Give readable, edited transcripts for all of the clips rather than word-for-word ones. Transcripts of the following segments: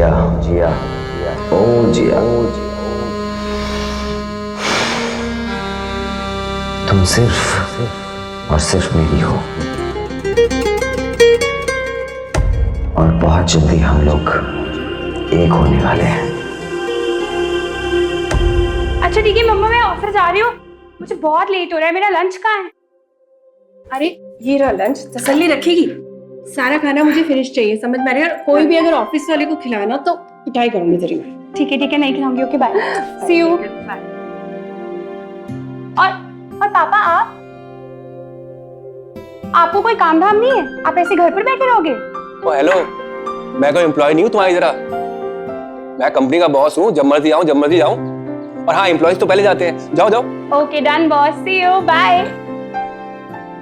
जिया जिया ओ जिया, तुम सिर्फ और सिर्फ मेरी हो, और बहुत जल्दी हम लोग एक होने वाले हैं। अच्छा ठीक है मम्मा, मैं ऑफिस जा रही हूँ, मुझे बहुत लेट हो रहा है। मेरा लंच कहाँ है? अरे ये रहा लंच, तसल्ली रखेगी। सारा खाना मुझे फिनिश चाहिए, समझ में आ रही है? कोई भी अगर ऑफिस वाले को खिलाना तो पिटाई करूंगी तेरी मैं। ठीक है नहीं खिलाऊंगी। Okay bye, see you. और पापा आपको कोई काम धाम नहीं है? आप ऐसे घर पर बैठे रहोगे? ओ हेलो, मैं कोई एम्प्लॉय नहीं हूँ तुम्हारी तरह। मैं कंपनी का बॉस हूँ, जब मर्जी आऊँ जब मर्जी जाऊँ। और हाँ, एम्प्लॉयज तो पहले जाते हैं। जाओ जाओ। Okay done boss, see you, bye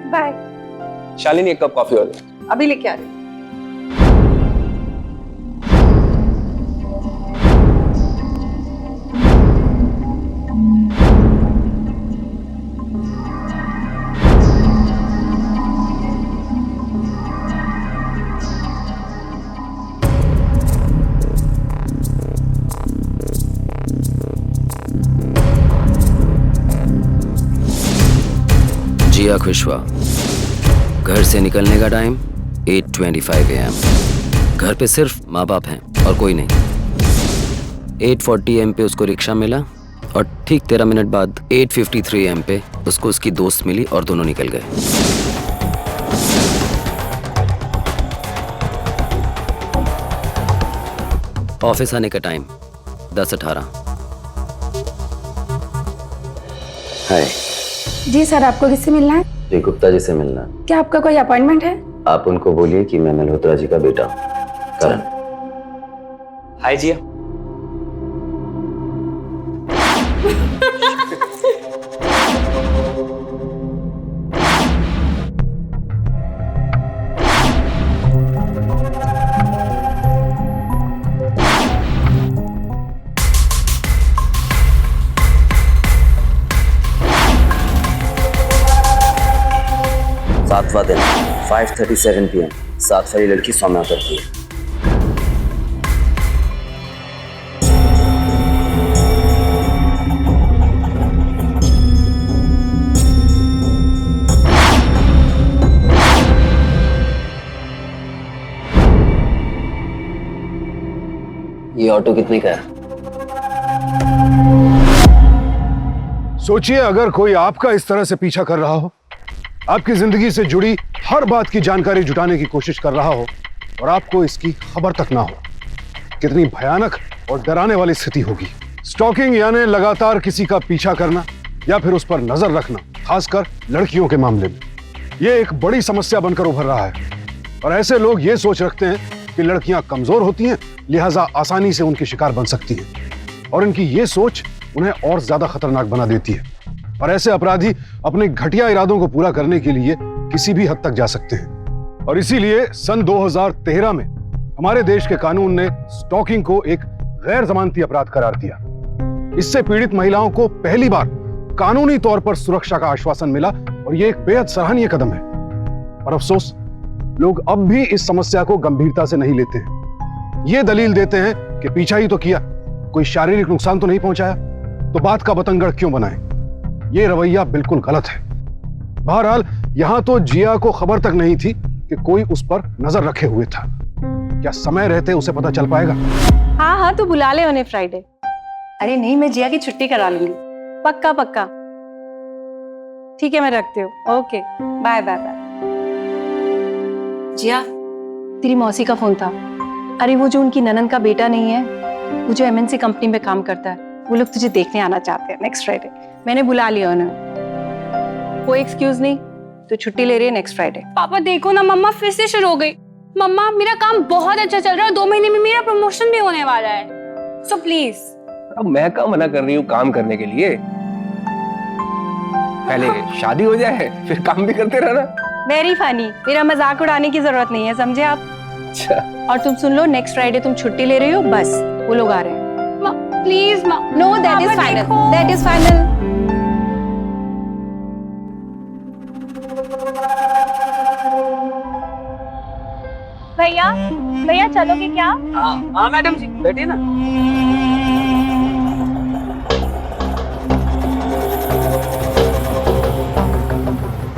bye. Shalini एक कप कॉफी और दो। अभी लेके आ रही। जिया खुशवा, घर से निकलने का टाइम 8:25 AM। घर पे सिर्फ माँ बाप हैं और कोई नहीं। 8:40 AM पे उसको रिक्शा मिला और ठीक 13 मिनट बाद 8:53 AM पे उसको उसकी दोस्त मिली और दोनों निकल गए। ऑफिस आने का टाइम 10:18। हाय जी सर, आपको किससे मिलना है? जी गुप्ता जी से मिलना। क्या आपका कोई अपॉइंटमेंट है? आप उनको बोलिए कि मैं मल्होत्रा जी का बेटा करण। हाय जिया। सातवां दिन 5:37 PM। सात वाली लड़की सौम्या करती है। ये ऑटो कितने का है? सोचिए, अगर कोई आपका इस तरह से पीछा कर रहा हो, आपकी जिंदगी से जुड़ी हर बात की जानकारी जुटाने की कोशिश कर रहा हो और आपको इसकी खबर तक ना हो, कितनी भयानक और डराने वाली स्थिति होगी। स्टॉकिंग यानी लगातार किसी का पीछा करना या फिर उस पर नजर रखना, खासकर लड़कियों के मामले में यह एक बड़ी समस्या बनकर उभर रहा है। और ऐसे लोग ये सोच रखते हैं कि लड़कियां कमजोर होती हैं, लिहाजा आसानी से उनकी शिकार बन सकती हैं, और इनकी ये सोच उन्हें और ज्यादा खतरनाक बना देती है। और ऐसे अपराधी अपने घटिया इरादों को पूरा करने के लिए किसी भी हद तक जा सकते हैं। और इसीलिए सन 2013 में हमारे देश के कानून ने स्टॉकिंग को एक गैर जमानती अपराध करार दिया। इससे पीड़ित महिलाओं को पहली बार कानूनी तौर पर सुरक्षा का आश्वासन मिला और यह एक बेहद सराहनीय कदम है। और अफसोस, लोग अब भी इस समस्या को गंभीरता से नहीं लेते हैं। ये दलील देते हैं कि पीछा ही तो किया, कोई शारीरिक नुकसान तो नहीं पहुंचाया, तो बात का बतंगड़ क्यों बनाएं? ये रवैया बिल्कुल गलत है। बहरहाल यहां तो जिया को खबर तक नहीं थी कि कोई उस पर नजर रखे हुए था। क्या समय रहते उसे पता चल पाएगा? हाँ तो बुला ले उन्हें फ्राइडे। अरे नहीं, मैं जिया की छुट्टी करा लूंगी। पक्का पक्का। ठीक है, मैं रखती हूँ। Okay bye bye bye. Jiya, तेरी मौसी का फोन था। अरे वो जो उनकी ननंद का बेटा नहीं है, वो जो MNC कंपनी में काम करता है, वो लोग तुझे देखने आना चाहते हैं नेक्स्ट फ्राइडे। मैंने बुला लिया उन्हें। कोई एक्सक्यूज नहीं, तो छुट्टी ले रही है नेक्स्ट फ्राइडे। पापा देखो ना, मम्मा फिर से शुरू हो गई। मम्मा मेरा काम बहुत अच्छा चल रहा है, 2 महीने में मेरा प्रमोशन भी होने वाला है, सो प्लीज। अब मैं कहाँ मना कर रही हूँ काम करने के लिए। पहले शादी हो जाए फिर काम भी करते रहना। Very funny. मेरा मजाक उड़ाने की जरूरत नहीं है, समझे आप? अच्छा। और तुम सुन लो, नेक्स्ट फ्राइडे तुम छुट्टी ले रही हो, बस वो लोग आ रहे हैं। Please no, that is final, that is final. भैया चलोगे क्या? हाँ मैडम जी, बैठिए ना।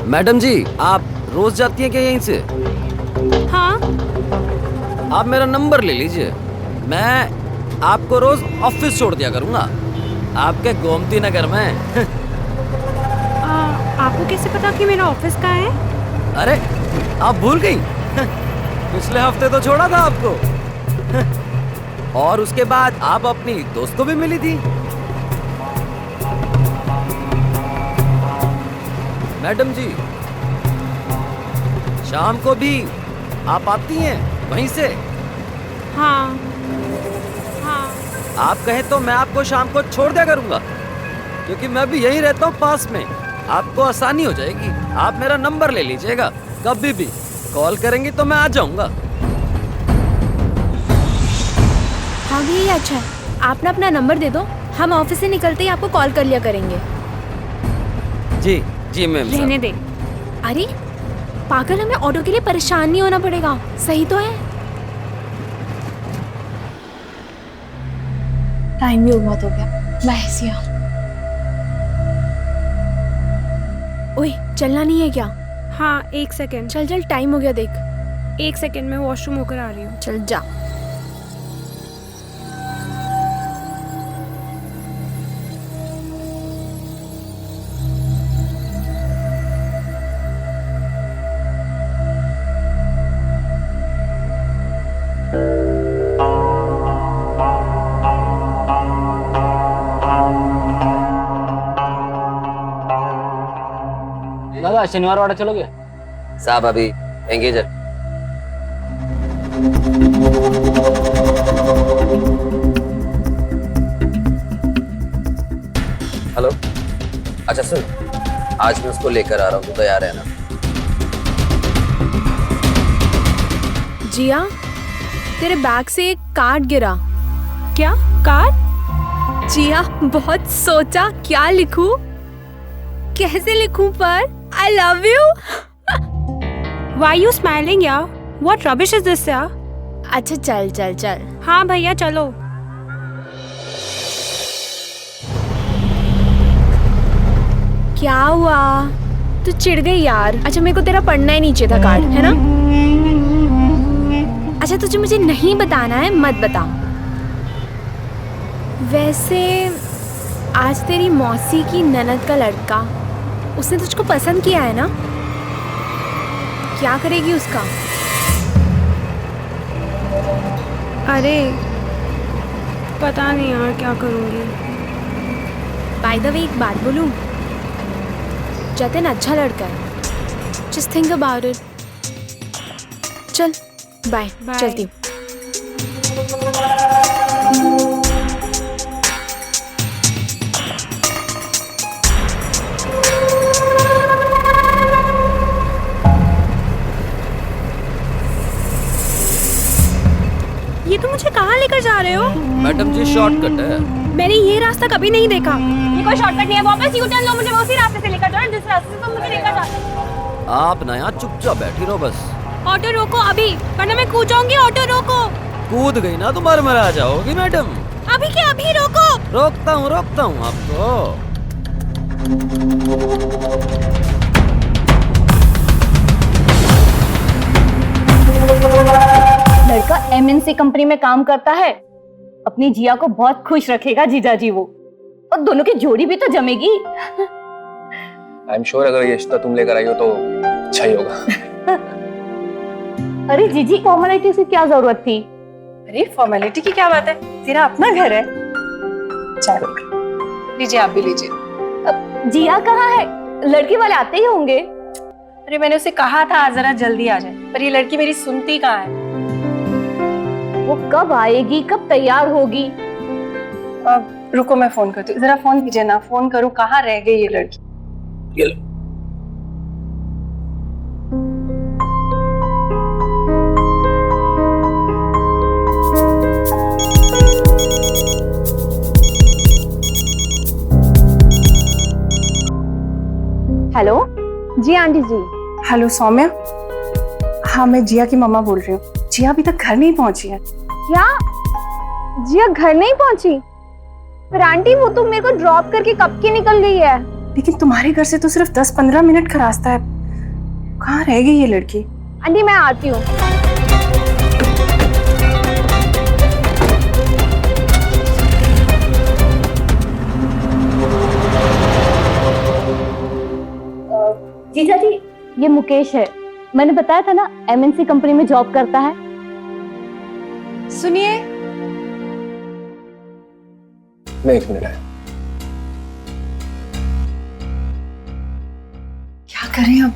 मैडम जी, आप रोज जाती हैं क्या यहीं से? हाँ। आप मेरा नंबर ले लीजिए, मैं आपको रोज ऑफिस छोड़ दिया करूंगा, आपके गोमती नगर में। आपको कैसे पता कि मेरा ऑफिस कहाँ है? अरे, आप भूल गई? पिछले हफ्ते तो छोड़ा था आपको। और उसके बाद आप अपनी दोस्त को भी मिली थी। मैडम जी, शाम को भी आप आती हैं वहीं से? हाँ हाँ। आप कहें तो मैं आपको शाम को छोड़ दिया करूंगा, क्योंकि मैं भी यहीं रहता हूँ पास में, आपको आसानी हो जाएगी। आप मेरा नंबर ले लीजिएगा, कभी भी कॉल करेंगी तो मैं आ जाऊंगा। हाँ भी ये अच्छा है, आप ना अपना नंबर दे दो, हम ऑफिस से निकलते ही आपको कॉल कर लिया करेंगे। जी जी मैम। रहने दे। अरे पागल, हमें ऑटो के लिए परेशान नहीं होना पड़ेगा, सही तो है? टाइम भी बहुत हो गया, बाय सिया। ओए चलना नहीं है क्या? हाँ 1 सेकेंड। चल चल, टाइम हो गया देख। 1 सेकेंड में वॉशरूम होकर आ रही हूँ। चल जा। दादा शनिवार वाड़ा चलोगे? साहब अभी एंगेज है। हेलो, अच्छा सुन, आज मैं उसको लेकर आ रहा हूँ, तू तैयार है ना? जिया, तेरे बैग से एक कार्ड गिरा। क्या कार्ड? जिया, बहुत सोचा क्या लिखूं, कैसे लिखूं, पर I love you. Why are you smiling यार? What rubbish is this यार? अच्छा चल चल चल। हाँ भैया चलो। क्या हुआ? तू चिढ़ गई यार? अच्छा मेरे को तेरा पढ़ना ही नहीं चाहिए था कार्ड, है ना? अच्छा तुझे मुझे नहीं बताना है, मत बता। वैसे आज तेरी मौसी की ननद का लड़का, उसने तुझको पसंद किया है ना? क्या करेगी उसका? अरे पता नहीं यार क्या करूँगी। बाय द वे एक बात बोलूं, जतिन अच्छा लड़का है, जस्ट थिंक अबाउट इट। चल बाय, Bye. चलती हूँ। ये तो मुझे कहाँ लेकर जा रहे हो? मैडम जी शॉर्टकट है। मैंने ये रास्ता कभी नहीं देखा। ये कोई शॉर्टकट नहीं है, वापस यू टर्न लो, मुझे उसी रास्ते से लेकर जाओ जिस रास्ते से तुम मुझे लेकर जाते। आप ना यहाँ चुपचाप बैठी रहो बस। ऑटो रोको अभी, वरना मैं कूद जाऊंगी। ऑटो रोको। कूद गई ना तो मर जाओगी मैडम। अभी क्या, अभी रोको। रोकता हूँ आपको। लड़का एमएनसी कंपनी में काम करता है, अपनी जिया को बहुत खुश रखेगा जीजाजी वो, और दोनों की जोड़ी भी तो जमेगी। आई एम श्योर अगर ये रिश्ता तुम लेकर आई हो तो अच्छा ही होगा। अरे जीजी, फॉर्मेलिटी की क्या जरूरत थी? अरे फॉर्मेलिटी की क्या बात है, तेरा अपना घर है। चलो लीजिए, आप भी लीजिए। जिया कहाँ है? लड़की वाले आते ही होंगे। अरे मैंने उसे कहा था जरा जल्दी आ जाए, पर ये लड़की मेरी सुनती कहाँ है। वो कब आएगी, कब तैयार होगी? अब रुको मैं फोन करती हूँ, जरा फोन कीजिए ना, फोन करूँ, कहाँ रह गई ये लड़की। ये लो। हेलो जी आंटी जी। हेलो सौम्या, हाँ मैं जिया की मम्मा बोल रही हूँ। जिया अभी तक घर नहीं पहुंची है। क्या जिया घर नहीं पहुंची? पर आंटी वो तो मेरे को ड्रॉप करके कब की निकल गई है। लेकिन तुम्हारे घर से तो सिर्फ 10-15 मिनट का रास्ता है। कहाँ रह गई ये लड़की? आंटी मैं आती हूँ। जीजा जी, ये मुकेश है। मैंने बताया था ना एमएनसी कंपनी में जॉब करता है। सुनिए, मैं 1 मिनट आया। क्या करें अब?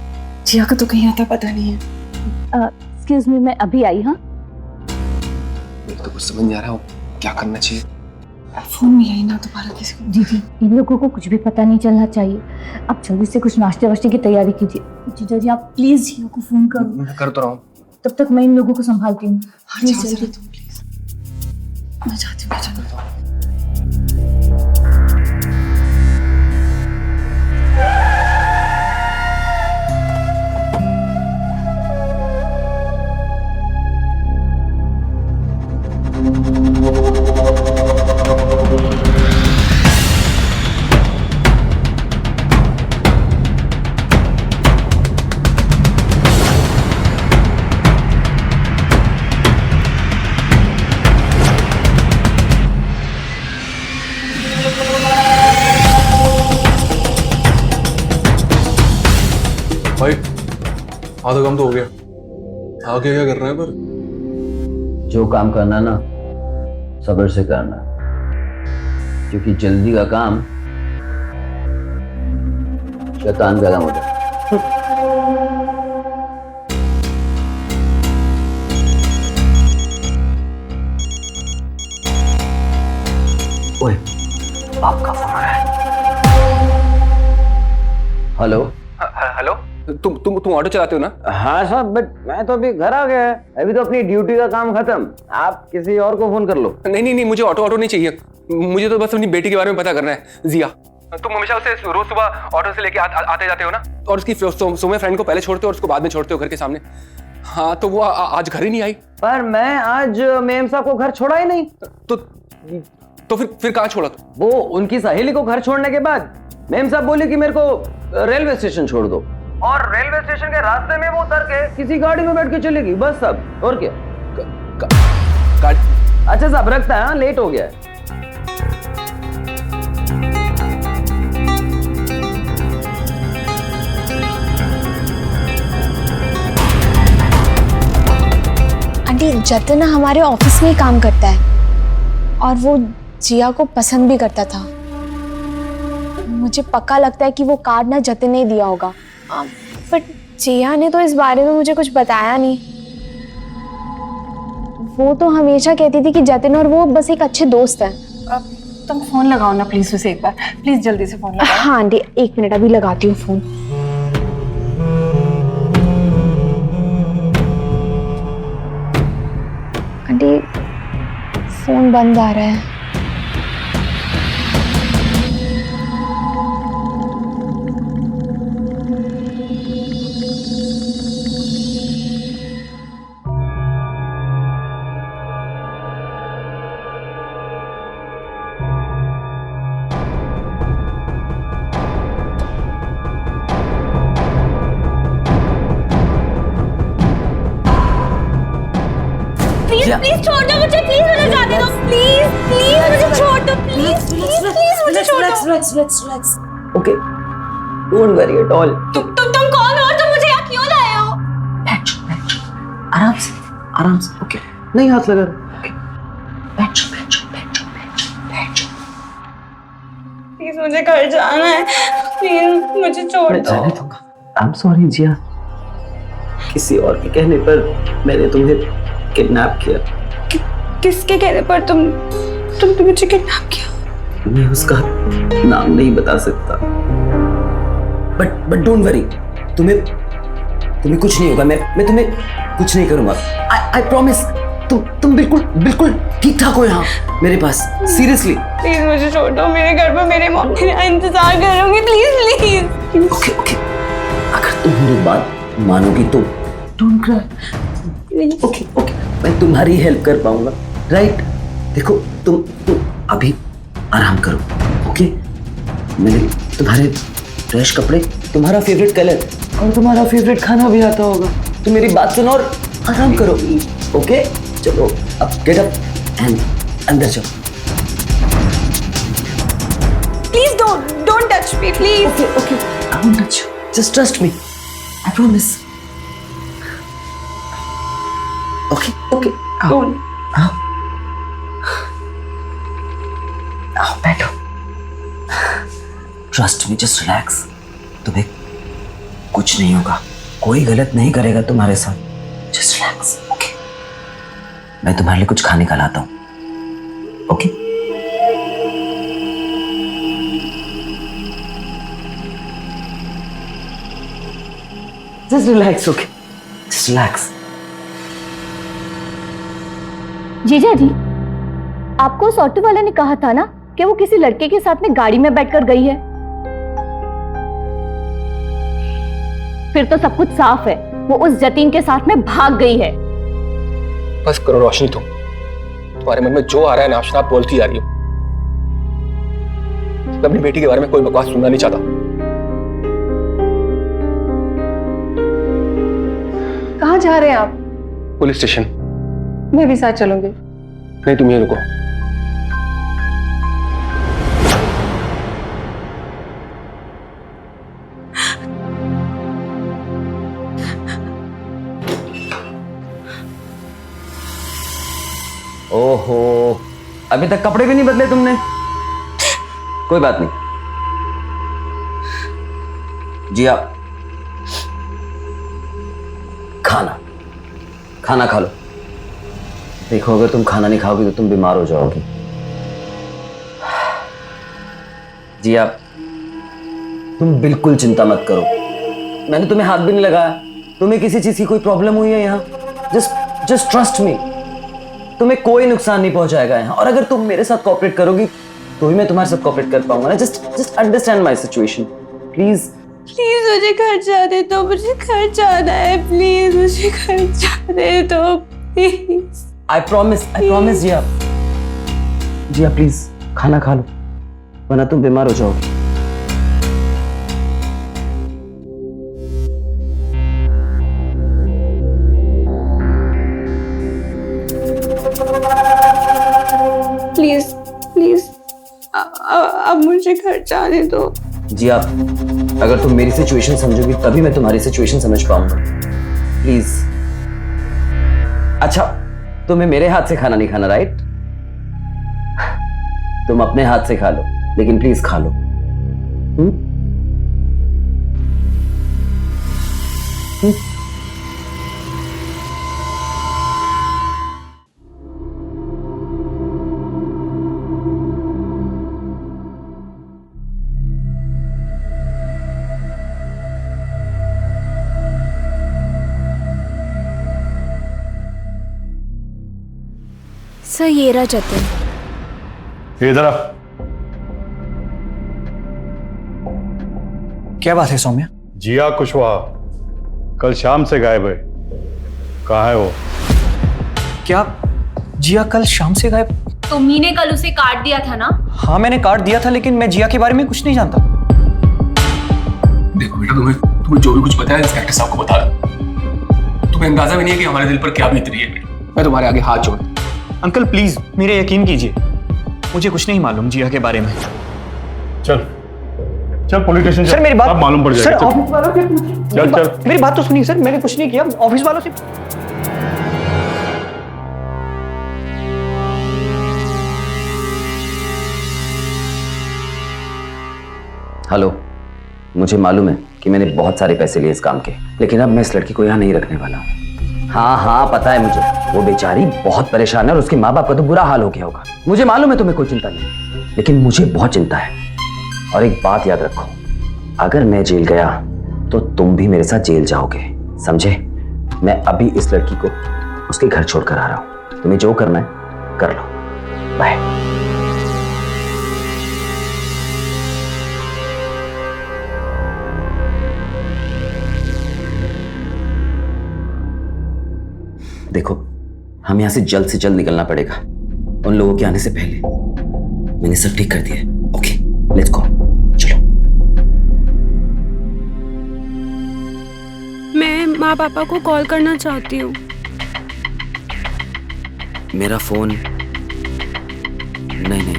जिया का तो कहीं आता पता नहीं है। एक्सक्यूज मी, मैं अभी आई। हाँ, मेरे तो कुछ समझ नहीं आ रहा हो क्या करना चाहिए। फोन मिला ही ना दोबारा किसी को। जी इन लोगों को कुछ भी पता नहीं चलना चाहिए। आप जल्दी से कुछ नाश्ते वाश्ते की तैयारी कीजिए। जीजा जी आप प्लीज जिया को फोन करो। मैं कर तो रहा हूँ। तब तक मैं इन लोगों को संभालती हूँ। हाँ, जाओ जरा तुम प्लीज। मैं जाती हूँ। भाई आधा काम तो हो गया, आगे क्या कर रहे हैं? पर जो काम करना ना सब्र से करना, क्योंकि जल्दी का काम शैतान का काम होता है। ओए, आपका फोन आ रहा है। हेलो। हेलो, तुम ऑटो चलाते हो ना? हाँ साहब, बट मैं तो अभी घर आ गया। अभी तो अपनी ड्यूटी का काम खत्म। आप किसी और को फोन कर लो। नहीं, मुझे ऑटो नहीं चाहिए। मुझे तो बस अपनी बेटी के बारे में पता करना है, जिया। तुम हमेशा उसे रोज सुबह ऑटो से लेके आते जाते हो ना, और उसकी सोमे फ्रेंड को पहले छोड़ते हो और उसको बाद में छोड़ते हो घर के सामने। हाँ, तो वो आज घर ही नहीं आई। पर मैं आज मेम साहब को घर छोड़ा ही नहीं। तो फिर कहाँ छोड़ा तू? वो उनकी सहेली को घर छोड़ने के बाद मेम साहब बोली कि मेरे को रेलवे स्टेशन छोड़ दो, और रेलवे स्टेशन के रास्ते में वो उतर के किसी गाड़ी में बैठ के चलेगी, बस सब। और क्या? गाड़ी? अच्छा साहब, रखता है, लेट हो गया है। आंटी जतिन हमारे ऑफिस में ही काम करता है और वो जिया को पसंद भी करता था। मुझे पक्का लगता है कि वो कार्ड ना जतिन ने दिया होगा, बट जिया ने तो इस बारे में मुझे कुछ बताया नहीं। वो तो हमेशा कहती थी कि जतिन और वो बस एक अच्छे दोस्त हैं। अब तुम फोन लगाओ ना प्लीज उसे एक बार, प्लीज जल्दी से फोन लगाओ। हाँ आंटी, 1 मिनट, अभी लगाती हूँ फोन। आंटी फोन बंद आ रहा है। प्लीज छोड़ दो मुझे, प्लीज मुझे जाने दो, प्लीज मुझे छोड़ दो, प्लीज मुझे छोड़ दो। Relax. Okay, don't worry at all. तुम कौन हो? तुम मुझे यहाँ क्यों लाए हो? बैठ जाओ, आराम से। ओके, नहीं हाथ लगा। बैठ जाओ। प्लीज मुझे घर जाना है, प्लीज मुझे छोड़ दो। जाने दूंगा। आई एम सॉरी जिया, किसी और के कहने पर मैंने तुम्हें किडनैप किया। किसके कहने पर तुमने मुझे किडनैप किया? मैं उसका नाम नहीं बता सकता, बट डोंट वरी, तुम्हें कुछ नहीं होगा। मैं तुम्हें कुछ नहीं करूंगा। I promise. तुम बिल्कुल ठीक ठाक हो यहाँ मेरे पास, सीरियसली। प्लीज मुझे छोड़ दो, मेरे घर पर मेरे मॉम मेरा इंतजार करोगे, प्लीज। ओके, अगर तुम मेरी बात मानोगी तो don't cry. Please. Okay okay, मैं तुम्हारी हेल्प कर पाऊंगा, राइट? देखो तुम अभी आराम करो, ओके? मैंने तुम्हारे फ्रेश कपड़े, तुम्हारा फेवरेट कलर और तुम्हारा फेवरेट खाना भी आता होगा। तुम मेरी बात सुनो और आराम करो, ओके? चलो अब गेट अप एंड अंदर जाओ। Please don't touch me please. Okay okay, I won't touch you, just trust me, I promise. Okay okay, आओ आओ आओ, बैठो। Trust me, just relax. तुम्हें कुछ नहीं होगा, कोई गलत नहीं करेगा तुम्हारे साथ, जस्ट रिलैक्स, ओके? मैं तुम्हारे लिए कुछ खाने का लाता हूं, okay? Just relax, okay? Just relax. जीजा जी, आपको उस ऑटो वाले ने कहा था ना कि वो किसी लड़के के साथ में गाड़ी में बैठकर गई है। फिर तो सब कुछ साफ है, वो उस जतीन के साथ में भाग गई है। बस करो रोशनी, तुम्हारे मन में जो आ रहा है ना अफशना, आप बोलती जा रही हो। मैं अपनी बेटी के बारे में कोई बकवास सुनना नहीं चाहता। कहाँ जा रहे हैं आप? Police station. मैं भी साथ चलूंगी। नहीं, तुम यहीं रुको। ओहो, अभी तक कपड़े भी नहीं बदले तुमने? कोई बात नहीं जी, आप खाना खा लो। देखो, अगर तुम खाना नहीं खाओगी तो तुम बीमार हो जाओगी। जी आप, तुम बिल्कुल चिंता मत करो, मैंने तुम्हें हाथ भी नहीं लगाया। तुम्हें किसी चीज की कोई प्रॉब्लम हुई है यहाँ? जस्ट ट्रस्ट मी, तुम्हें कोई नुकसान नहीं पहुंचाएगा यहाँ। और अगर तुम मेरे साथ कोऑपरेट करोगी तो ही मैं तुम्हारे साथ कोऑपरेट कर पाऊंगा ना। Just understand my situation, please. Please मुझे घर जाने दो, मुझे घर जाना है, प्लीज मुझे घर जाने दो, please. I promise Jiya, please खाना खा लो, वरना तुम बीमार हो जाओगे। प्लीज प्लीज अब मुझे घर जाने दो। जी आप, अगर तुम मेरी सिचुएशन समझोगी तभी मैं तुम्हारी सिचुएशन समझ पाऊंगा, प्लीज। अच्छा, तुम्हें मेरे हाथ से खाना नहीं खाना, राइट? तुम अपने हाथ से खा लो, लेकिन प्लीज खा लो। सर, ये रहा जतिन। इधर आ। क्या बात है सौम्या? जिया कुशवाहा कल शाम से गायब है, कहाँ है वो? क्या जिया कल शाम से गायब? तुमही ने कल उसे काट दिया था ना? हाँ, मैंने कार्ड दिया था, लेकिन मैं जिया के बारे में कुछ नहीं जानता। देखो बेटा, तुम्हें जो भी कुछ पता है इंस्पेक्टर साहब को बता दो। तुम्हें अंदाजा भी नहीं है कि हमारे दिल पर क्या बीत रही है। मैं तुम्हारे आगे हाथ जोड़। अंकल प्लीज मेरे यकीन कीजिए, मुझे कुछ नहीं मालूम जिया के बारे में। चल पुलिस स्टेशन। सर मेरी बात अब मालूम पड़ जाएगा। सर ऑफिस वालों से चल मेरी बात तो सुनिए सर, मैंने कुछ नहीं किया, ऑफिस वालों से। हेलो, मुझे मालूम है कि मैंने बहुत सारे पैसे लिए इस काम के, लेकिन अब मैं इस लड़की को यहाँ नहीं रखने वाला हूँ। हाँ, पता है मुझे, वो बेचारी बहुत परेशान है और उसके माँ बाप का तो बुरा हाल हो गया होगा। मुझे मालूम है तुम्हें कोई चिंता नहीं, लेकिन मुझे बहुत चिंता है। और एक बात याद रखो, अगर मैं जेल गया तो तुम भी मेरे साथ जेल जाओगे, समझे? मैं अभी इस लड़की को उसके घर छोड़कर आ रहा हूँ। तुम्हें जो करना है कर लो, बाय। देखो, हम यहाँ से जल्द निकलना पड़ेगा, उन लोगों के आने से पहले। मैंने सब ठीक कर दिया है। ओके, लेट्स गो, चलो। मैं माँ पापा को कॉल करना चाहती हूँ। मेरा फोन नहीं,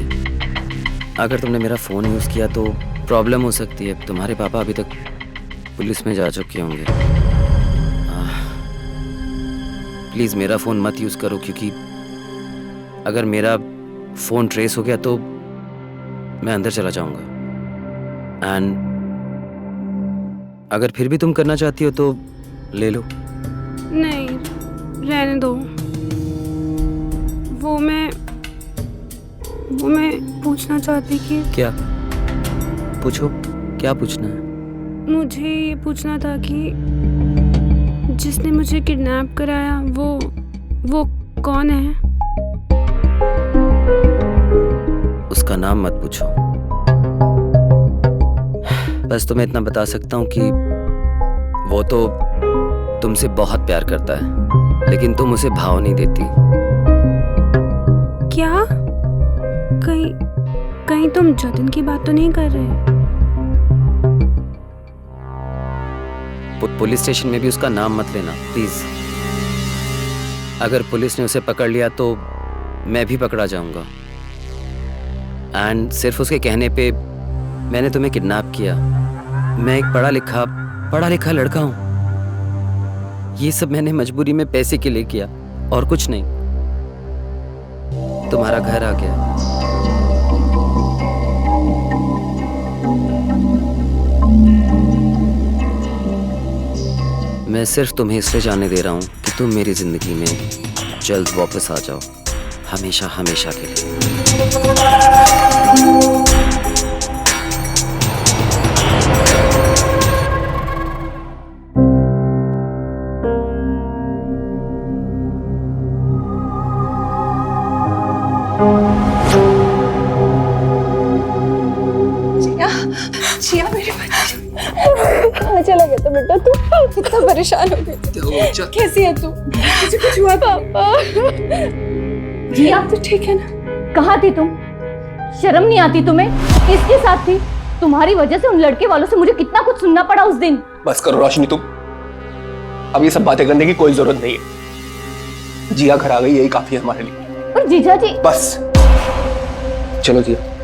अगर तुमने मेरा फोन यूज किया तो प्रॉब्लम हो सकती है। तुम्हारे पापा अभी तक पुलिस में जा चुके होंगे। प्लीज मेरा फोन मत यूज करो, क्योंकि अगर मेरा फोन ट्रेस हो गया तो मैं अंदर चला जाऊंगा। एंड अगर फिर भी तुम करना चाहती हो तो ले लो। नहीं, रहने दो। वो मैं पूछना चाहती कि क्या पूछो, क्या पूछना है? मुझे ये पूछना था कि जिसने मुझे किडनैप कराया वो कौन है? उसका नाम मत पूछो। बस तुम्हें इतना बता सकता हूँ कि वो तो तुमसे बहुत प्यार करता है, लेकिन तुम उसे भाव नहीं देती। क्या? कहीं तुम जतिन की बात तो नहीं कर रहे? पुलिस स्टेशन में भी उसका नाम मत लेना प्लीज। अगर पुलिस ने उसे पकड़ लिया तो मैं भी पकड़ा जाऊंगा। एंड सिर्फ उसके कहने पे मैंने तुम्हें किडनैप किया। मैं एक पढ़ा लिखा लड़का हूं। ये सब मैंने मजबूरी में पैसे के लिए किया और कुछ नहीं। तुम्हारा घर आ गया। मैं सिर्फ तुम्हें इसलिए जाने दे रहा हूं कि तुम मेरी जिंदगी में जल्द वापस आ जाओ, हमेशा हमेशा के लिए। जिया मेरे बच्चे, कहाँ चला गया था बेटा तू? कितना परेशान हो गई? कैसी है तू? तुझे कुछ हुआ? पापा जिया, तू ठीक है ना? कहाँ थी तुम? शर्म नहीं आती तुम्हें? किसके साथ थी? तुम्हारी वजह से उन लड़के वालों से मुझे कितना कुछ सुनना पड़ा उस दिन। बस करो रोशनी तुम, अब ये सब बातें करने की कोई जरूरत नहीं है। जिया घर आ गई, यही काफी है हमारे लिए। और जीजा जी, बस चलो जिया।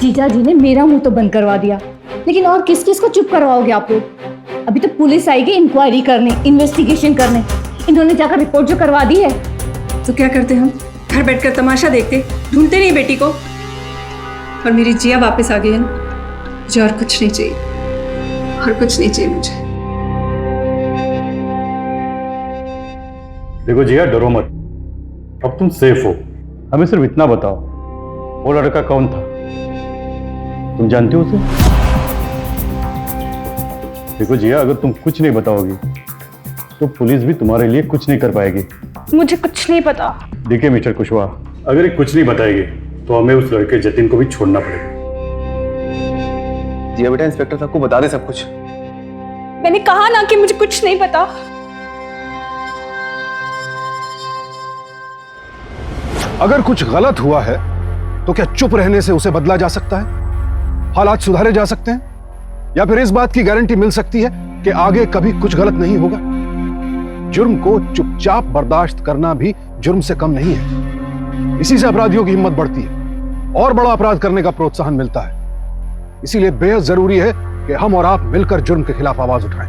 जीजा जी ने मेरा मुंह तो बंद करवा दिया, लेकिन और किस किस को चुप करवाओगे आप लोग? अभी तो पुलिस आएगी इंक्वायरी करने, इन्वेस्टिगेशन करने। इन्होंने जाकर रिपोर्ट जो करवा दी है। तो क्या करते हम? घर बैठकर तमाशा देखते, ढूंढते नहीं बेटी को? और मेरी जिया वापस आ गई है ना, मुझे और कुछ नहीं चाहिए, और कुछ नहीं चाहिए मुझे। देखो जिया, डरो मत, अब तुम सेफ हो। हमें सिर्फ इतना बताओ, वो लड़का कौन था? तुम जानती हो उसे? देखो जिया, अगर तुम कुछ नहीं बताओगी तो पुलिस भी तुम्हारे लिए कुछ नहीं कर पाएगी। मुझे कुछ नहीं पता। देखिए मिस्टर कुशवाहा, अगर ये कुछ नहीं बताएगी तो हमें उस लड़के जतिन को भी छोड़ना पड़ेगा। जिया बेटा, इंस्पेक्टर साहब को बता दे सब कुछ। मैंने कहा ना कि मुझे कुछ नहीं पता। अगर कुछ गलत हुआ है तो क्या चुप रहने से उसे बदला जा सकता है? हालात सुधारे जा सकते हैं? या फिर इस बात की गारंटी मिल सकती है कि आगे कभी कुछ गलत नहीं होगा? जुर्म को चुपचाप बर्दाश्त करना भी जुर्म से कम नहीं है। इसी से अपराधियों की हिम्मत बढ़ती है और बड़ा अपराध करने का प्रोत्साहन मिलता है। इसीलिए बेहद जरूरी है कि हम और आप मिलकर जुर्म के खिलाफ आवाज उठाएं,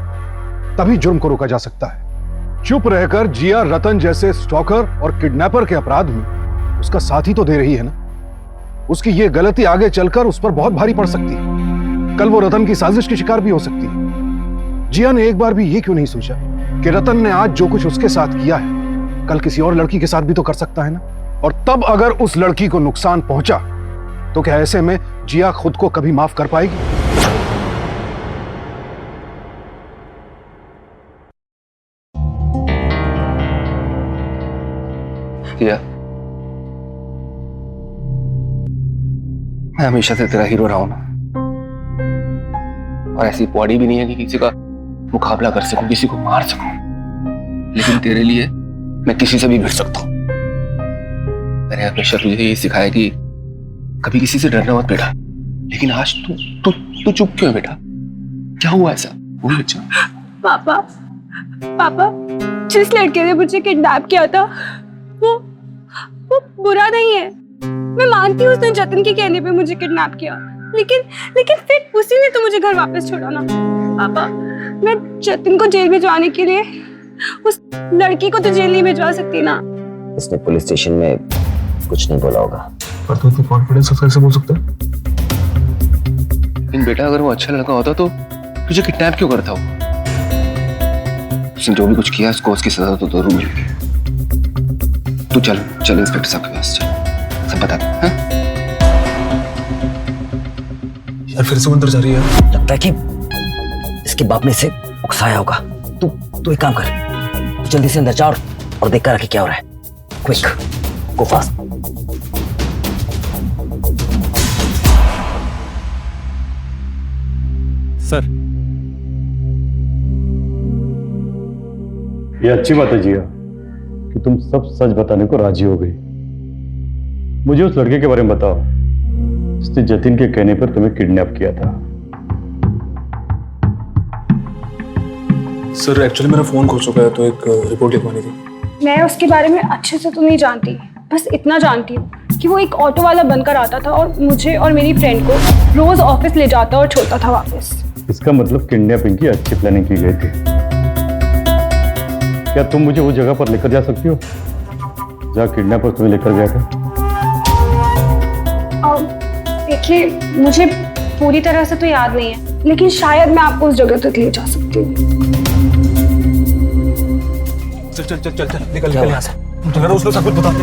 तभी जुर्म को रोका जा सकता है। चुप रहकर जिया रतन जैसे स्टॉकर और किडनैपर के अपराध में उसका साथ ही तो दे रही है ना। उसकी ये गलती आगे चलकर उस पर बहुत भारी पड़ सकती है। कल वो रतन की साजिश की शिकार भी हो सकती है। जिया ने एक बार भी ये क्यों नहीं सोचा कि रतन ने आज जो कुछ उसके साथ किया है कल किसी और लड़की के साथ भी तो कर सकता है ना। और तब अगर उस लड़की को नुकसान पहुंचा तो क्या ऐसे में जिया खुद को कभी माफ कर पाएगी? जिया, मैं हमेशा से तेरा हीरो रहा हूं ना, और ऐसी बॉडी भी नहीं है कि किसी का मुकाबला कर सकूं, किसी को मार सकूं, लेकिन तेरे लिए मैं किसी से भी भिड़ सकता हूं। मैंने हमेशा तुझे ये सिखाया कि कभी किसी से डरना मत बेटा, लेकिन आज तू चुप क्यों है बेटा? क्या हुआ ऐसा? बोल बच्चा। पापा पापा, जिस लड़के ने मुझे किडनैप किया था वो बुरा नहीं है। मैं मानती हूँ उसने जतिन के कहने पे मुझे किडनैप किया, लेकिन फिर उसी ने तो मुझे घर वापस छोड़ा ना। पापा, मैं जतिन को जेल भिजवाने के लिए उस लड़की को तो जेल नहीं भिजवा सकती ना। इसने पुलिस स्टेशन में कुछ नहीं बोला होगा। पर तू इतनी कॉन्फिडेंस से कैसे बोल सकता है? लेकिन बेटा अगर वो अच्छा लड़का होता तो तुझे किडनैप क्यों करता वो? उसने जो भी कुछ किया उसको उसकी सजा तो जरूर मिलेगी। तू चल इंस्पेक्टर साहब के पास चल, सब बता दे। हाँ? यार फिर से वो अंदर जा रही है। लगता है कि इसके बाप ने इसे उकसाया होगा। तू एक काम कर, तू जल्दी से अंदर जा और देख कर आके क्या हो रहा है। क्विक, गो फास्ट। सर, ये अच्छी बात है जिया कि तुम सब सच बताने को राजी हो गई। मुझे उस लड़के के बारे में बताओ जिसने जतिन के कहने पर तुम्हें किडनैप किया था। सर एक्चुअली मेरा फोन खो चुका है तो एक रिपोर्ट लिखवानी थी। मैं उसके बारे में अच्छे से तो नहीं जानती, बस इतना जानती हूँ कि वो एक ऑटो वाला बनकर आता था और मुझे और मेरी फ्रेंड को रोज ऑफिस ले जाता और छोड़ता था वापस। इसका मतलब किडनैपिंग की अच्छी प्लानिंग की गई थी। क्या तुम मुझे वो जगह पर लेकर जा सकती हो जहाँ किडनैपर तुम्हें लेकर गया था? देखिए, मुझे पूरी तरह से तो याद नहीं है, लेकिन शायद मैं आपको उस जगह तक ले जा सकती हूँ। चल निकल यहाँ से। तुम तो उस लोग सब कुछ बताते।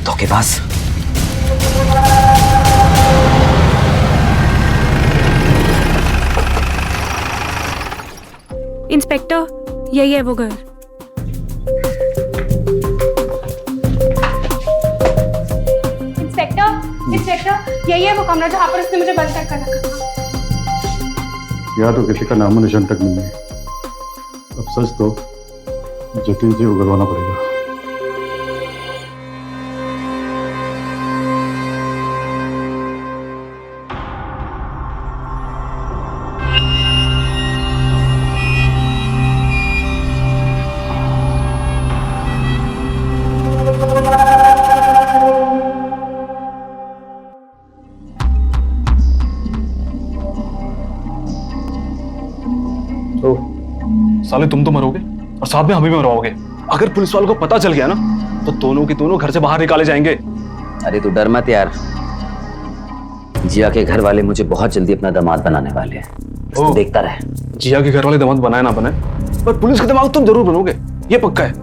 धोखेबाज। इंस्पेक्टर, यही है वो घर। इंस्पेक्टर, यही है वो कमरा जहाँ पर उसने मुझे बंद कर रखा था। यहाँ तो किसी का नामो निशान तक नहीं है। अब सच तो जतिन से उगलवाना पड़ेगा। साले तुम तो मरोगे और साथ में हमें भी मरवाओगे। अगर पुलिस वालों को पता चल गया ना तो दोनों के दोनों घर से बाहर निकाले जाएंगे। अरे तू डर मत यार, जिया के घर वाले मुझे बहुत जल्दी अपना दामाद बनाने वाले हैं। बस देखता रहे। जिया के घर वाले दामाद बनाए ना बने, पर पुलिस के दामाद तुम जरूर बनोगे, ये पक्का है।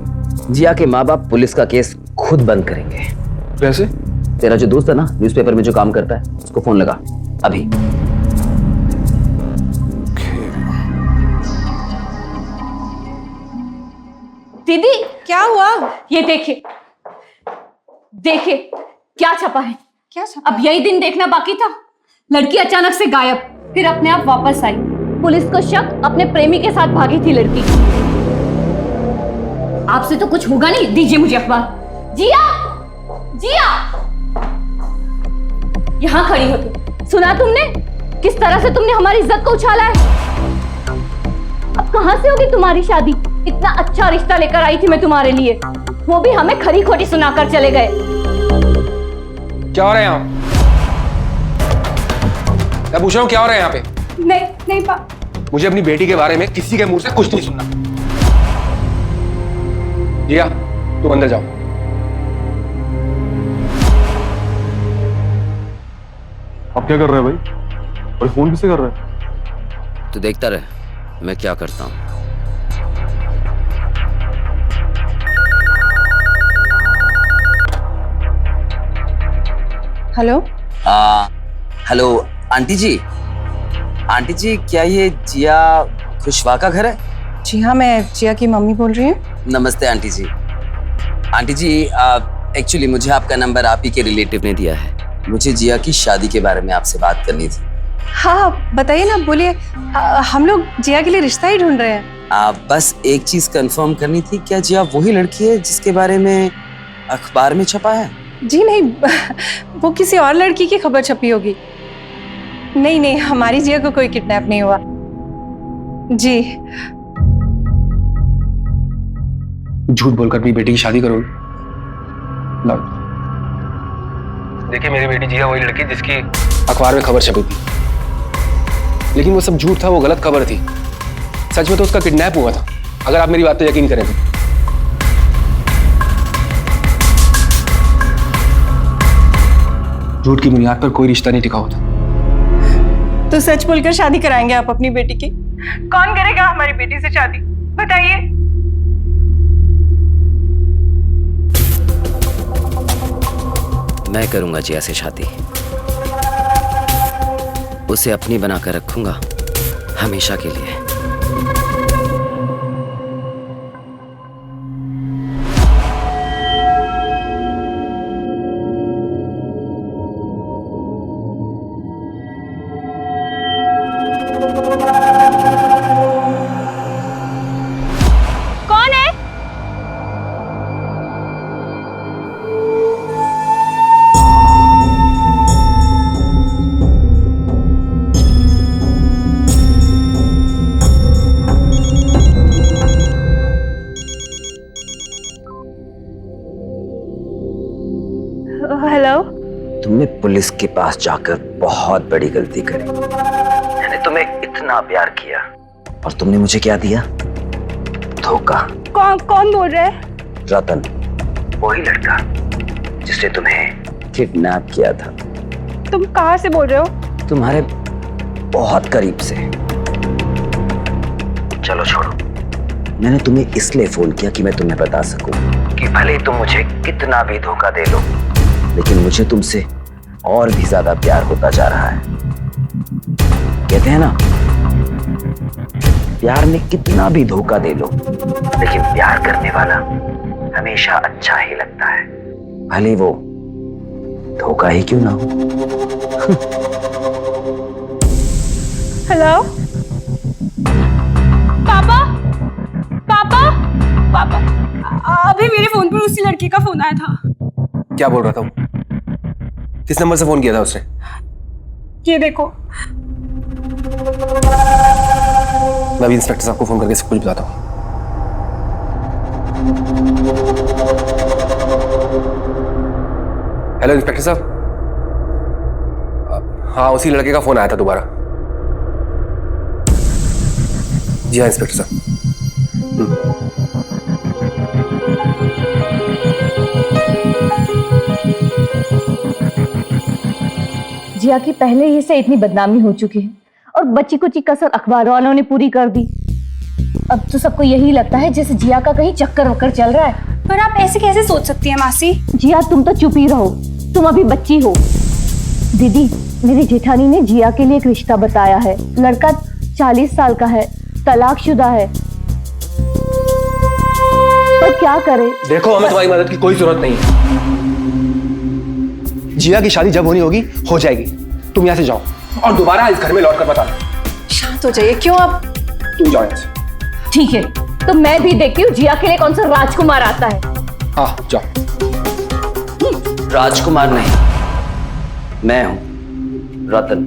जिया के माँ बाप पुलिस का केस खुद बंद करेंगे। वैसे तेरा जो दोस्त है ना न्यूज़पेपर में जो काम करता है, उसको फोन लगा अभी। दीदी, क्या हुआ? ये देखिए क्या छपा है। क्या छपा? अब यही दिन देखना बाकी था। लड़की अचानक से गायब, फिर अपने आप वापस आई। पुलिस को शक अपने प्रेमी के साथ भागी थी लड़की। आपसे तो कुछ होगा नहीं, दीजिए मुझे अखबार। जिया, जिया, यहाँ खड़ी हो तुम। सुना तुमने किस तरह से तुमने हमारी इज्जत को उछाला है? अब कहां से होगी तुम्हारी शादी? इतना अच्छा रिश्ता लेकर आई थी मैं तुम्हारे लिए, वो भी हमें खरी खोटी सुनाकर चले गए। क्या हो रहा है यहाँ? मैं पूछ रहा हूँ क्या हो रहा है यहाँ पे? नहीं मुझे अपनी बेटी के बारे में किसी के मुंह से कुछ नहीं सुनना। जिया, तुम अंदर जाओ। आप क्या कर रहे हैं भाई? और फोन किससे कर रहे हैं? तू देखता रहे मैं क्या करता हूँ। हेलो। हेलो आंटी जी। आंटी जी, क्या ये जिया खुशवा का घर है? जी हाँ, मैं जिया की मम्मी बोल रही हूँ। नमस्ते आंटी जी। आंटी जी, एक्चुअली मुझे आपका नंबर आप ही के रिलेटिव ने दिया है। मुझे जिया की शादी के बारे में आपसे बात करनी थी। हाँ बताइए ना, बोलिए। हम लोग जिया के लिए रिश्ता ही ढूंढ रहे हैं। बस एक चीज कंफर्म करनी थी, क्या जिया वही लड़की है जिसके बारे में अखबार में छपा है? जी नहीं, वो किसी और लड़की की खबर छपी होगी। नहीं नहीं, हमारी जिया को कोई किडनैप नहीं हुआ जी। झूठ बोलकर अपनी बेटी की शादी करोगे? लो देखिए, मेरी बेटी जिया वही लड़की जिसकी अखबार में खबर छपी थी, लेकिन वो सब झूठ था, वो गलत खबर थी। सच में तो उसका किडनैप हुआ था, अगर आप मेरी बात पे यकीन करें तो। झूठ की बुनियाद पर कोई रिश्ता नहीं टिका होता। तो सच बोलकर शादी कराएंगे आप अपनी बेटी की? कौन करेगा हमारी बेटी से शादी, बताइए। मैं करूंगा जिया से शादी। उसे अपनी बनाकर रखूंगा हमेशा के लिए। कौन है? हेलो। तुमने पुलिस के पास जाकर बहुत बड़ी गलती करी। मैंने तुम्हें इतना प्यार किया और तुमने मुझे क्या दिया? धोखा। कौन बोल रहा है? रतन, वही लड़का जिसने तुम्हें किडनैप किया था। तुम कहाँ से बोल रहे हो? तुम्हारे बहुत करीब से। चलो छोड़ो, मैंने तुम्हें इसलिए फोन किया कि मैं तुम्हें बता सकूं कि भले तुम मुझे कितना भी धोखा दे लो, लेकिन मुझे तुमसे और भी ज्यादा प्यार होता जा रहा है। कहते हैं ना, प्यार में कितना भी धोखा दे लो, लेकिन प्यार करने वाला हमेशा अच्छा ही लगता है, भले वो धोखा ही क्यों ना हो। हेलो पापा, पापा, पापा, अभी मेरे फोन पर उसी लड़के का फोन आया था। क्या बोल रहा था वो? किस नंबर से फोन किया था उसने? ये देखो। मैं अभी इंस्पेक्टर साहब को फोन करके सब कुछ बताता हूँ। हेलो इंस्पेक्टर साहब। हाँ, उसी लड़के का फोन आया था दोबारा। जी हाँ इंस्पेक्टर साहब। जिया की पहले ही से इतनी बदनामी हो चुकी है और बच्ची कुची कसर अखबार वालों ने पूरी कर दी। अब तो सबको यही लगता है जैसे जिया का कहीं चक्कर वक्कर चल रहा है। पर आप ऐसे कैसे सोच सकती हैं मासी? जिया तुम तो चुप ही रहो, तुम अभी बच्ची हो। दीदी, मेरी जेठानी ने जिया के लिए एक रिश्ता बताया है। लड़का 40 साल का है, तलाकशुदा है। पर क्या करे? देखो, हमें तुम्हारी मदद की कोई जरूरत नहीं है। जिया की शादी जब होनी होगी हो जाएगी। तुम यहाँ से जाओ और दोबारा इस घर में लौट कर बता दो। शांत हो जाइए। क्यों आप? तुम जाओ यहाँ से। ठीक है, तो मैं भी देखती हूँ जिया के लिए कौन सा राजकुमार आता है। हाँ जाओ। राजकुमार नहीं, मैं हूं रतन।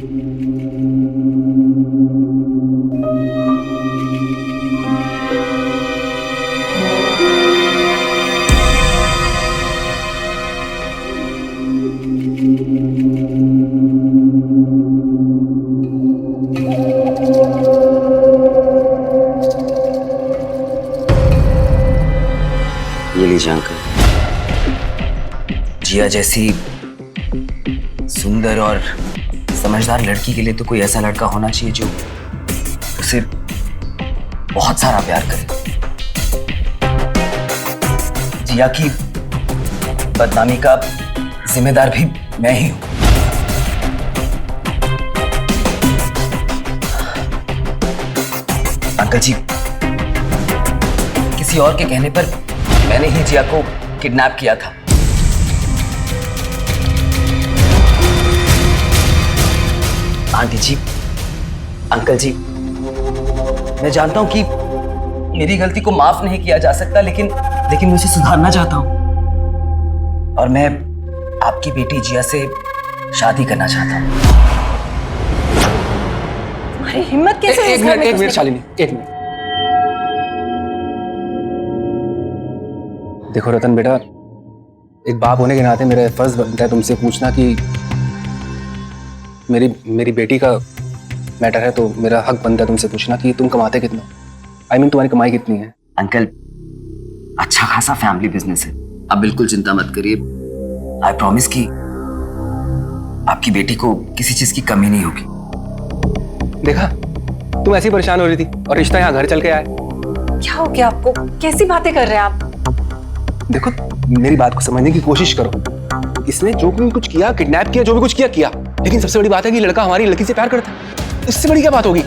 ये लीजिए अंकल। जिया जैसी सुंदर और समझदार लड़की के लिए तो कोई ऐसा लड़का होना चाहिए जो उसे बहुत सारा प्यार करे। जिया की बदनामी का जिम्मेदार भी मैं ही हूं। अंकल जी, किसी और के कहने पर मैंने ही जिया को किडनैप किया था। आंटी जी, अंकल जी, मैं जानता हूं कि मेरी गलती को माफ नहीं किया जा सकता, लेकिन मैं उसे सुधारना चाहता हूं और मैं आपकी बेटी जिया से शादी करना चाहता हूं। तुम्हारी हिम्मत कैसे हुई एक इस घर में मिनट घुसने की? शालिनी, एक मिनट। देखो रतन बेटा, एक बाप होने के नाते मेरा फर्ज बनता है तुमसे पूछना कि मेरी बेटी का मैटर है, तो मेरा हक बनता है तुमसे पूछना कि तुम कमाते कितना? I mean, तुम्हारी कमाई कितनी है? अंकल, अच्छा खासा फैमिली बिजनेस है, आप बिल्कुल चिंता मत करिए। आई प्रॉमिस कि आपकी बेटी को किसी चीज की कमी नहीं होगी। देखा, तुम ऐसी परेशान हो रही थी और रिश्ता यहाँ घर चल के आया। क्या हो गया आपको? कैसी बातें कर रहे हैं आप? देखो, मेरी बात को समझने की कोशिश करो। इसने जो भी कुछ किया, किडनैप किया, जो भी कुछ किया, लेकिन सबसे बड़ी बात है कि लड़का हमारी लड़की से प्यार करता है। इससे बड़ी क्या बात होगी?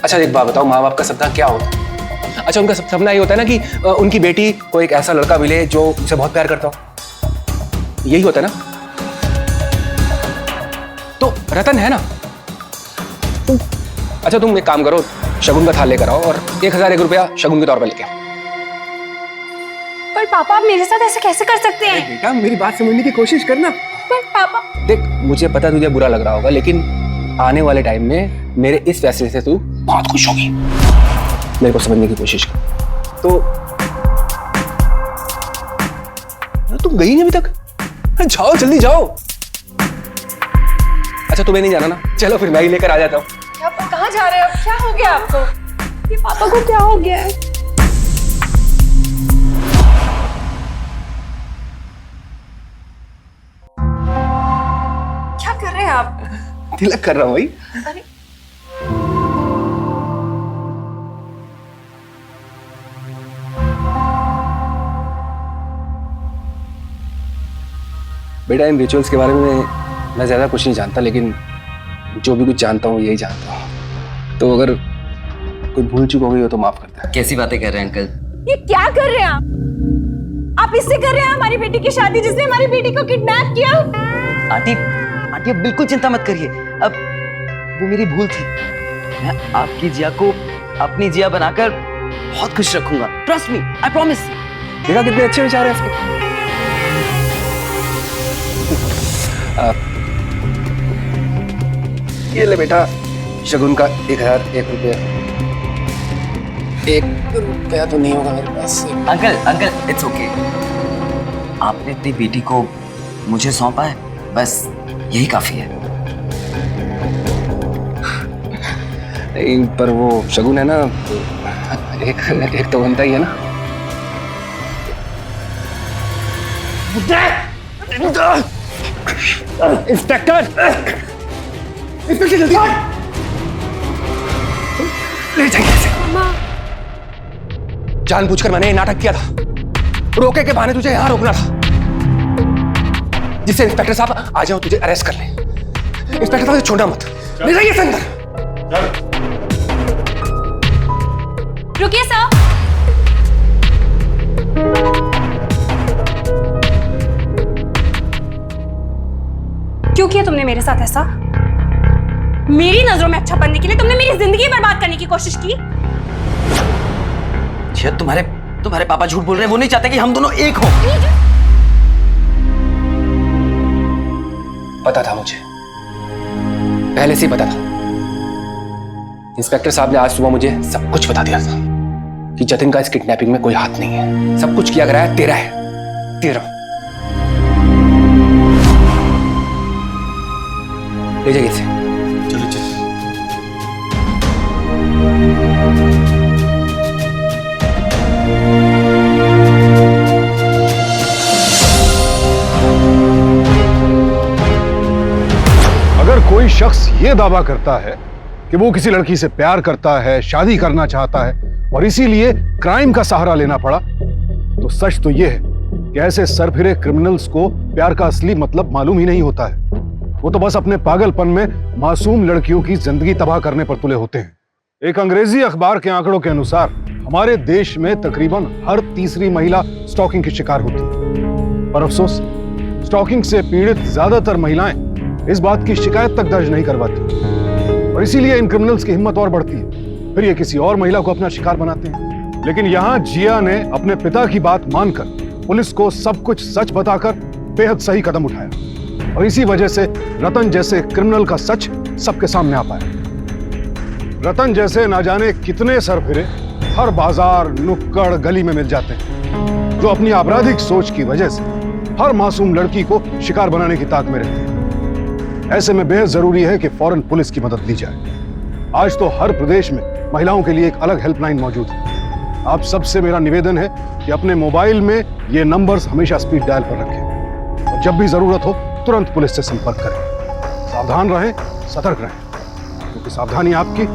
अच्छा एक बात बताओ, माँ बाप का सपना क्या होता है? अच्छा, उनका सपना ये होता है ना कि उनकी बेटी को एक ऐसा लड़का मिले जो उसे बहुत प्यार करता हो। यही होता है ना? तो रतन है ना? तुम एक काम करो, शगुन का थाल लेकर आओ और 1001 रुपया शगुन के तौर पर लेके आओ। पर पापा, आप मेरे साथ ऐसे कैसे कर सकते हैं? बेटा, मेरी बात समझने की कोशिश करना। पर पापा, देख, मुझे पता तुझे बुरा लग रहा होगा, लेकिन आने वाले टाइम में मेरे इस फैसले से तू बहुत खुश होगी। मेरे को समझने की कोशिश कर। तो तुम गई नहीं अभी तक? जाओ, जल्दी जाओ। अच्छा, तुम्हें नहीं जाना ना? चलो फिर मैं ही लेकर आ जाता हूँ। आप कहाँ जा रहे हो? क्या हो गया आपको? ये पापा को क्या हो गया है? क्या कर रहे हैं आप? तिलक कर रहा हूँ भाई। अरे बेटा, इन रिचुअल्स के बारे में मैं ज्यादा कुछ नहीं जानता, लेकिन जो भी कुछ जानता हूँ यही जानता हूँ। तो अगर कोई भूल चूक हो गई हो तो माफ करता है। कैसी बातें कर रहे हैं अंकल? ये क्या कर रहे हैं आप इससे कर रहे हैं हमारी बेटी की शादी जिसने हमारी बेटी को किडनैप किया? आंटी, अब बिल्कुल चिंता मत करिए। अब वो मेरी भूल थी। मैं आपकी जिया को अपनी जिया बनाकर बहुत खुश रखूंगा। Trust me, I promise. देखा कितने अच्छे विचार है इसके। ये ले बेटा, शगुन का 1001 रुपया। 1 रुपया तो नहीं होगा मेरे पास। Uncle, it's okay. आपने अपनी बेटी को मुझे सौंपा है, बस यही काफी है। नहीं, पर वो शगुन है ना, तो एक तो बनता ही है ना। इंस्पेक्टर, जल्दी ले जाइए इसे। जानबूझकर मैंने ये नाटक किया था, रोके के बहाने तुझे यहां रोकना था, जिससे इंस्पेक्टर साहब आ जाओ तुझे अरेस्ट कर ले। इंस्पेक्टर साहब छोड़ना मत, ले जाइए इसे अंदर। रुकिए सर। क्यों किया तुमने मेरे साथ ऐसा? मेरी नजरों में अच्छा बनने के लिए तुमने मेरी जिंदगी बर्बाद करने की कोशिश की। शायद तुम्हारे पापा झूठ बोल रहे हैं। वो नहीं चाहते कि हम दोनों एक हों। पता था मुझे, पहले से ही पता था। इंस्पेक्टर साहब ने आज सुबह मुझे सब कुछ बता दिया था कि जतिन का इस किडनैपिंग में कोई हाथ नहीं है। सब कुछ किया कराया तेरा है, तेरा। ले जाइए इसे। चलो चलो। अगर कोई शख्स ये दावा करता है कि वो किसी लड़की से प्यार करता है, शादी करना चाहता है और इसीलिए क्राइम का सहारा लेना पड़ा, तो सच तो ये है कि ऐसे सरफिरे क्रिमिनल्स को प्यार का असली मतलब मालूम ही नहीं होता है। वो तो बस अपने पागलपन में मासूम लड़कियों की जिंदगी तबाह करने पर तुले होते हैं। एक अंग्रेजी अखबार के आंकड़ों के अनुसार हमारे देश में तकरीबन हर तीसरी महिला स्टॉकिंग की शिकार होती है। पर अफसोस, स्टॉकिंग से पीड़ित ज्यादातर महिलाएं इस बात की शिकायत तक दर्ज नहीं करवाती और इसीलिए इन क्रिमिनल्स की हिम्मत और बढ़ती है। फिर ये किसी और महिला को अपना शिकार बनाते हैं। लेकिन यहां जिया ने अपने पिता की बात मानकर पुलिस को सब कुछ सच बताकर बेहद सही कदम उठाया और इसी वजह से रतन जैसे क्रिमिनल का सच सबके सामने आ पाया। रतन जैसे ना जाने कितने सरफिरे हर बाजार, नुक्कड़, गली में मिल जाते हैं जो अपनी आपराधिक सोच की वजह से हर मासूम लड़की को शिकार बनाने की ताक में रहते हैं। ऐसे में बेहद जरूरी है कि फौरन पुलिस की मदद ली जाए। आज तो हर प्रदेश में महिलाओं के लिए एक अलग हेल्पलाइन मौजूद है। आप सबसे मेरा निवेदन है कि अपने मोबाइल में ये नंबर्स हमेशा स्पीड डायल पर रखें और जब भी जरूरत हो तुरंत पुलिस से संपर्क करें। सावधान रहें, सतर्क रहें, क्योंकि सावधानी आपकी,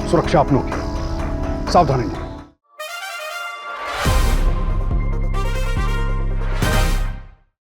सुरक्षा अपनों की। सावधानी।